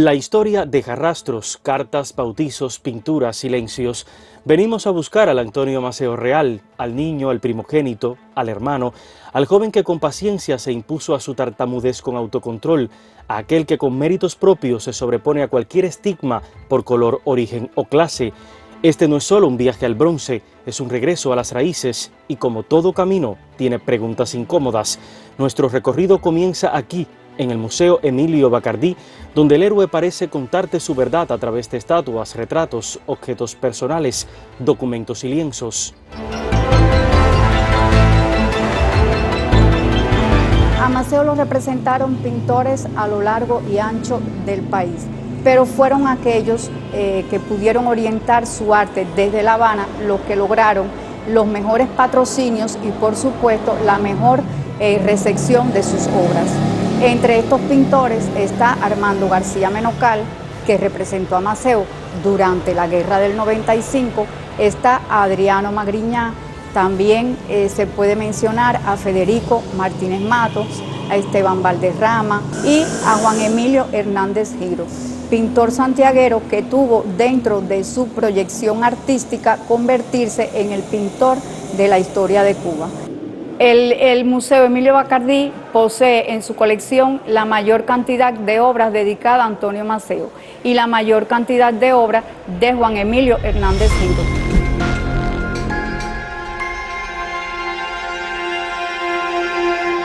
La historia deja rastros, cartas, bautizos, pinturas, silencios. Venimos a buscar al Antonio Maceo real, al niño, al primogénito, al hermano, al joven que con paciencia se impuso a su tartamudez con autocontrol, a aquel que con méritos propios se sobrepone a cualquier estigma por color, origen o clase. Este no es solo un viaje al bronce, es un regreso a las raíces y como todo camino tiene preguntas incómodas. Nuestro recorrido comienza aquí, en el Museo Emilio Bacardí, donde el héroe parece contarte su verdad a través de estatuas, retratos, objetos personales, documentos y lienzos. A Maceo lo representaron pintores a lo largo y ancho del país, pero fueron aquellos que pudieron orientar su arte desde La Habana los que lograron los mejores patrocinios y por supuesto la mejor recepción de sus obras. Entre estos pintores está Armando García Menocal, que representó a Maceo durante la Guerra del 95, está Adriano Magriñá, también se puede mencionar a Federico Martínez Matos, a Esteban Valderrama y a Juan Emilio Hernández Giro, pintor santiaguero que tuvo dentro de su proyección artística convertirse en el pintor de la historia de Cuba. El Museo Emilio Bacardí posee en su colección la mayor cantidad de obras dedicadas a Antonio Maceo y la mayor cantidad de obras de Juan Emilio Hernández Giro.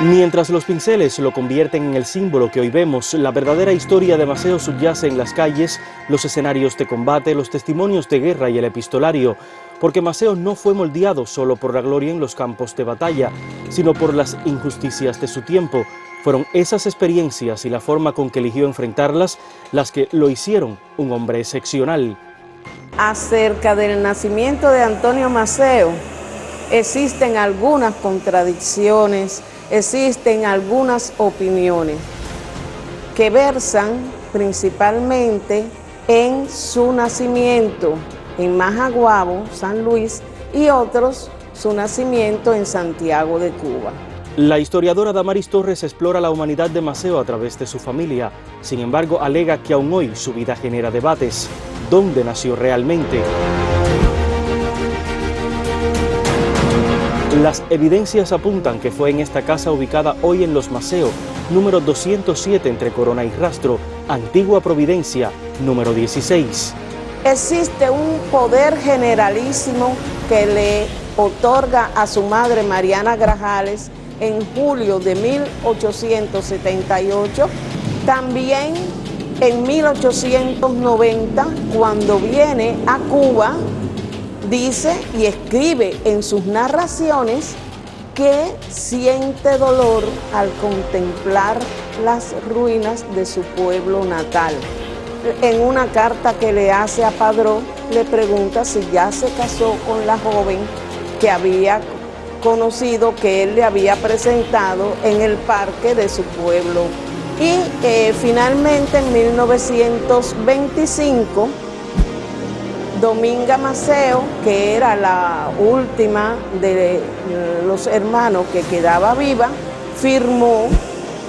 Mientras los pinceles lo convierten en el símbolo que hoy vemos, la verdadera historia de Maceo subyace en las calles, los escenarios de combate, los testimonios de guerra y el epistolario, porque Maceo no fue moldeado solo por la gloria en los campos de batalla, sino por las injusticias de su tiempo. Fueron esas experiencias y la forma con que eligió enfrentarlas las que lo hicieron un hombre excepcional. Acerca del nacimiento de Antonio Maceo, existen algunas contradicciones, existen algunas opiniones que versan principalmente en su nacimiento en Majaguabo, San Luis, y otros su nacimiento en Santiago de Cuba. La historiadora Damaris Torres explora la humanidad de Maceo a través de su familia. Sin embargo, alega que aún hoy su vida genera debates. ¿Dónde nació realmente? Las evidencias apuntan que fue en esta casa ubicada hoy en Los Maceo, número 207 entre Corona y Rastro, Antigua Providencia, número 16. Existe un poder generalísimo que le otorga a su madre Mariana Grajales en julio de 1878, también en 1890, cuando viene a Cuba, dice y escribe en sus narraciones que siente dolor al contemplar las ruinas de su pueblo natal. En una carta que le hace a Padró, le pregunta si ya se casó con la joven que había conocido, que él le había presentado en el parque de su pueblo. Y finalmente en 1925, Dominga Maceo, que era la última de los hermanos que quedaba viva, firmó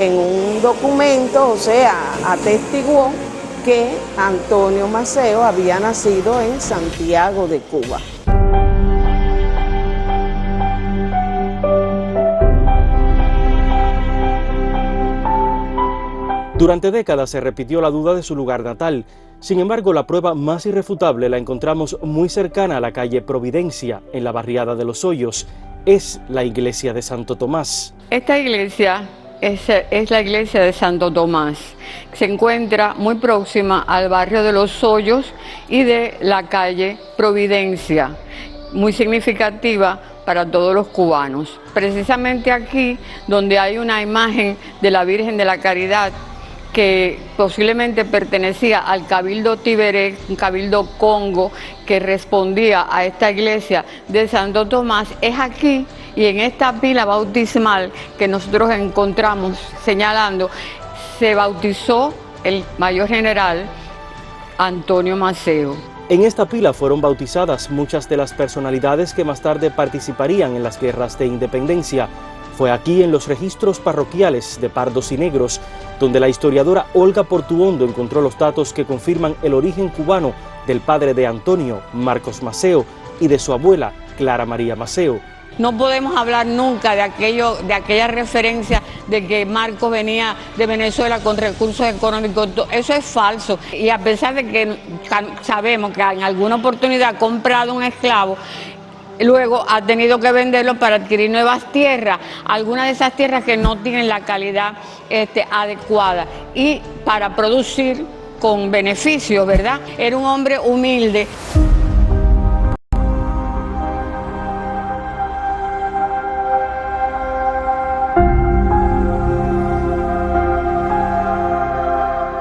en un documento, o sea, atestiguó que Antonio Maceo había nacido en Santiago de Cuba. Durante décadas se repitió la duda de su lugar natal. Sin embargo, la prueba más irrefutable la encontramos muy cercana a la calle Providencia, en la barriada de Los Hoyos. Es la iglesia de Santo Tomás. Esta iglesia es la iglesia de Santo Tomás. Se encuentra muy próxima al barrio de Los Hoyos y de la calle Providencia, muy significativa para todos los cubanos. Precisamente aquí, donde hay una imagen de la Virgen de la Caridad, que posiblemente pertenecía al Cabildo Tiberé, un cabildo congo que respondía a esta iglesia de Santo Tomás, es aquí y en esta pila bautismal que nosotros encontramos señalando, se bautizó el mayor general Antonio Maceo. En esta pila fueron bautizadas muchas de las personalidades que más tarde participarían en las guerras de independencia. Fue aquí, en los registros parroquiales de Pardos y Negros, donde la historiadora Olga Portuondo encontró los datos que confirman el origen cubano del padre de Antonio, Marcos Maceo, y de su abuela, Clara María Maceo. No podemos hablar nunca de aquella referencia de que Marcos venía de Venezuela con recursos económicos. Eso es falso. Y a pesar de que sabemos que en alguna oportunidad ha comprado un esclavo, luego ha tenido que venderlo para adquirir nuevas tierras, algunas de esas tierras que no tienen la calidad adecuada, y para producir con beneficio, ¿verdad? Era un hombre humilde.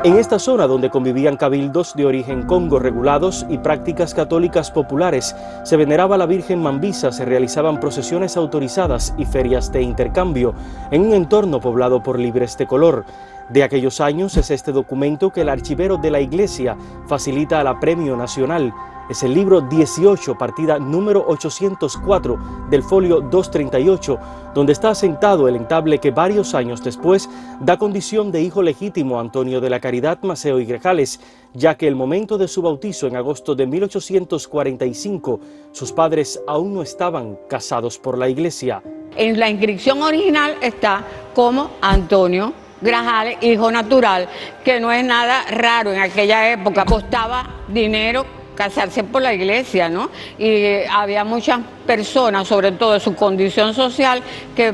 En esta zona, donde convivían cabildos de origen congo regulados y prácticas católicas populares, se veneraba a la Virgen Mambisa, se realizaban procesiones autorizadas y ferias de intercambio, en un entorno poblado por libres de color. De aquellos años es este documento que el archivero de la Iglesia facilita al Apremio Nacional. Es el libro 18, partida número 804 del folio 238, donde está asentado el entable que varios años después da condición de hijo legítimo a Antonio de la Caridad Maceo y Grajales, ya que el momento de su bautizo en agosto de 1845, sus padres aún no estaban casados por la Iglesia. En la inscripción original está como Antonio Grajales, hijo natural, que no es nada raro en aquella época. Costaba dinero casarse por la Iglesia, ¿no? Y había muchas personas, sobre todo de su condición social, que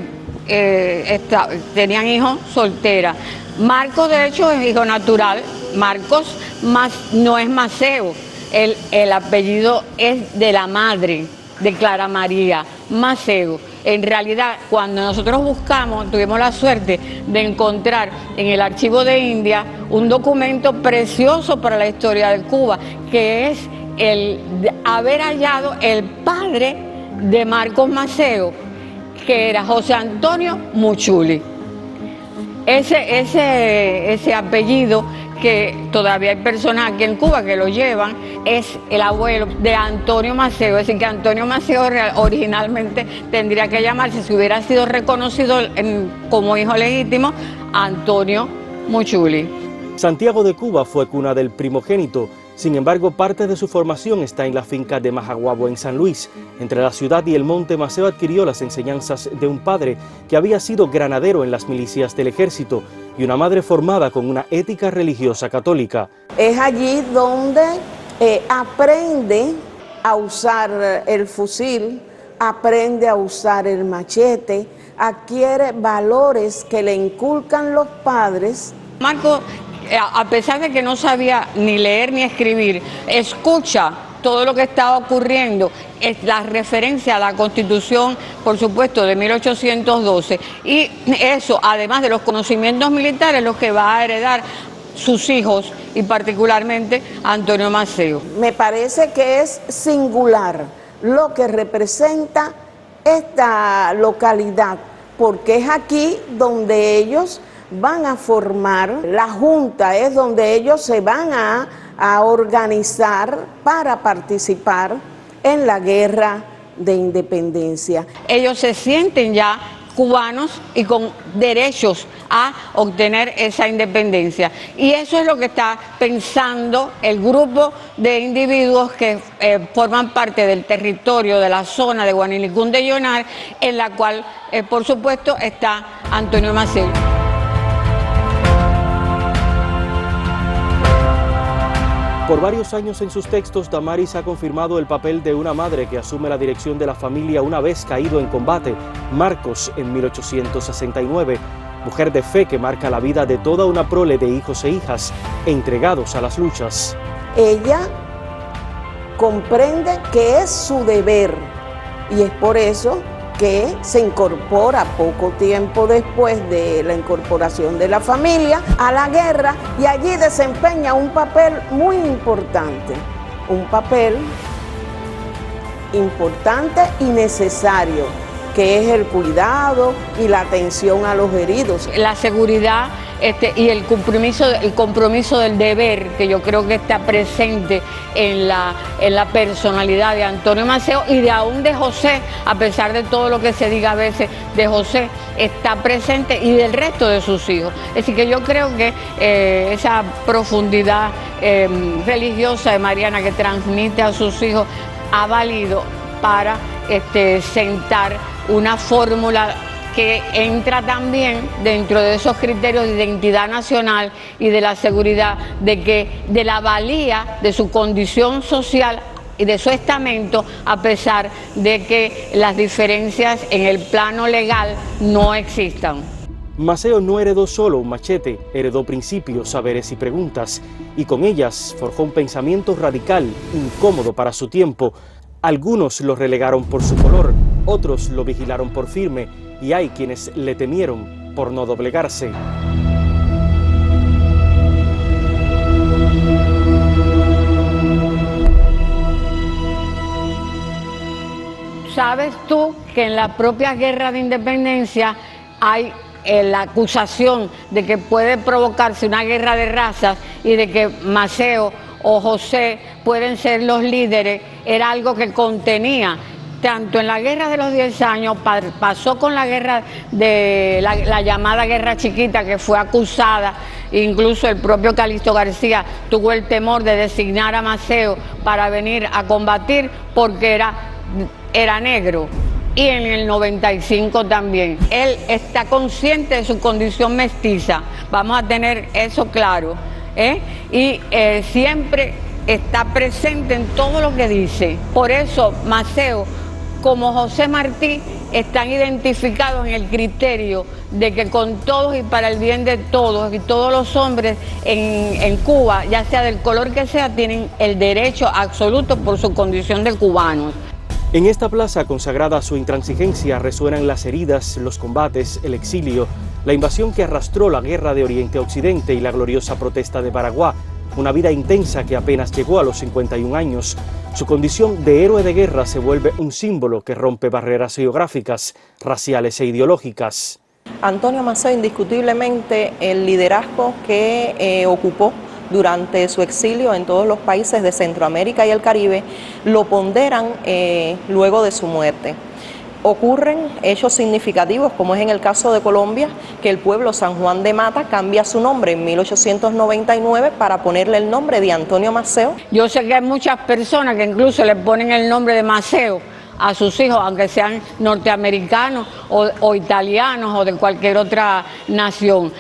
tenían hijos solteras. Marcos, de hecho, es hijo natural. Marcos no es Maceo. El apellido es de la madre de Clara María Maceo. En realidad, cuando nosotros buscamos, tuvimos la suerte de encontrar en el archivo de India un documento precioso para la historia de Cuba, que es el de haber hallado el padre de Marcos Maceo, que era José Antonio Muchuli. Ese apellido, que todavía hay personas aquí en Cuba que lo llevan, es el abuelo de Antonio Maceo. Es decir, que Antonio Maceo originalmente tendría que llamarse, si hubiera sido reconocido como hijo legítimo, Antonio Muchuli. Santiago de Cuba fue cuna del primogénito. Sin embargo, parte de su formación está en la finca de Majaguabo, en San Luis. Entre la ciudad y el monte, Maceo adquirió las enseñanzas de un padre que había sido granadero en las milicias del ejército y una madre formada con una ética religiosa católica. Es allí donde aprende a usar el fusil, aprende a usar el machete, adquiere valores que le inculcan los padres. Marcos, a pesar de que no sabía ni leer ni escribir, escucha todo lo que estaba ocurriendo, es la referencia a la Constitución, por supuesto, de 1812, y eso, además de los conocimientos militares, los que va a heredar sus hijos, y particularmente Antonio Maceo. Me parece que es singular lo que representa esta localidad, porque es aquí donde ellos van a formar la junta, es donde ellos se van a organizar para participar en la guerra de independencia. Ellos se sienten ya cubanos y con derechos a obtener esa independencia. Y eso es lo que está pensando el grupo de individuos que forman parte del territorio de la zona de Guanilicún de Llonar, en la cual, por supuesto, está Antonio Maceo. Por varios años en sus textos, Damaris ha confirmado el papel de una madre que asume la dirección de la familia una vez caído en combate, Marcos, en 1869, mujer de fe que marca la vida de toda una prole de hijos e hijas entregados a las luchas. Ella comprende que es su deber y es por eso que se incorpora poco tiempo después de la incorporación de la familia a la guerra, y allí desempeña un papel muy importante, un papel importante y necesario, que es el cuidado y la atención a los heridos. La seguridad y el compromiso del deber, que yo creo que está presente en la personalidad de Antonio Maceo y aún de José, a pesar de todo lo que se diga a veces de José, está presente, y del resto de sus hijos. Es decir, que yo creo que esa profundidad religiosa de Mariana que transmite a sus hijos ha valido para sentar una fórmula que entra también dentro de esos criterios de identidad nacional y de la seguridad, de la valía de su condición social y de su estamento, a pesar de que las diferencias en el plano legal no existan. Maceo no heredó solo un machete, heredó principios, saberes y preguntas, y con ellas forjó un pensamiento radical, incómodo para su tiempo. Algunos lo relegaron por su color, otros lo vigilaron por firme, y hay quienes le temieron por no doblegarse. ¿Sabes tú que en la propia guerra de independencia hay la acusación de que puede provocarse una guerra de razas y de que Maceo o José pueden ser los líderes? Era algo que contenía, tanto en la guerra de los 10 años, pasó con la guerra de la llamada Guerra Chiquita, que fue acusada, incluso el propio Calixto García tuvo el temor de designar a Maceo para venir a combatir porque era negro. Y en el 95 también. Él está consciente de su condición mestiza, vamos a tener eso claro, y siempre está presente en todo lo que dice. Por eso Maceo, como José Martí, están identificados en el criterio de que con todos y para el bien de todos, y todos los hombres en Cuba, ya sea del color que sea, tienen el derecho absoluto por su condición de cubanos. En esta plaza consagrada a su intransigencia resuenan las heridas, los combates, el exilio, la invasión que arrastró la guerra de Oriente a Occidente y la gloriosa protesta de Baraguá, una vida intensa que apenas llegó a los 51 años. Su condición de héroe de guerra se vuelve un símbolo que rompe barreras geográficas, raciales e ideológicas. Antonio Maceo, indiscutiblemente el liderazgo que ocupó durante su exilio en todos los países de Centroamérica y el Caribe, lo ponderan luego de su muerte. Ocurren hechos significativos, como es en el caso de Colombia, que el pueblo San Juan de Mata cambia su nombre en 1899 para ponerle el nombre de Antonio Maceo. Yo sé que hay muchas personas que incluso le ponen el nombre de Maceo a sus hijos, aunque sean norteamericanos o italianos o de cualquier otra nación.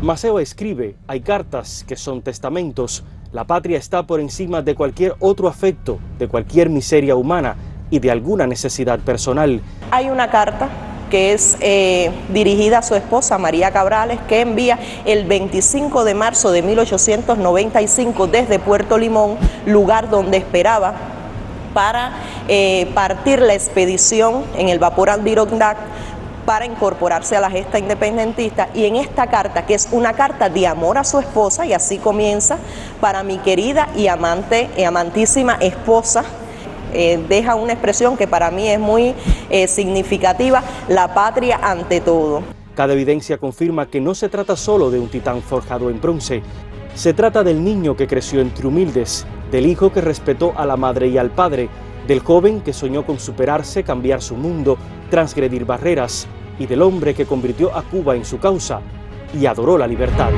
Maceo escribe, hay cartas que son testamentos, la patria está por encima de cualquier otro afecto, de cualquier miseria humana y de alguna necesidad personal. Hay una carta que es dirigida a su esposa María Cabrales, que envía el 25 de marzo de 1895 desde Puerto Limón, lugar donde esperaba para partir la expedición en el vapor Adirondack, para incorporarse a la gesta independentista. Y en esta carta, que es una carta de amor a su esposa, y así comienza: para mi querida y amantísima esposa, deja una expresión que para mí es muy significativa: la patria ante todo. Cada evidencia confirma que no se trata solo de un titán forjado en bronce, se trata del niño que creció entre humildes, del hijo que respetó a la madre y al padre, del joven que soñó con superarse, cambiar su mundo, transgredir barreras, y del hombre que convirtió a Cuba en su causa y adoró la libertad.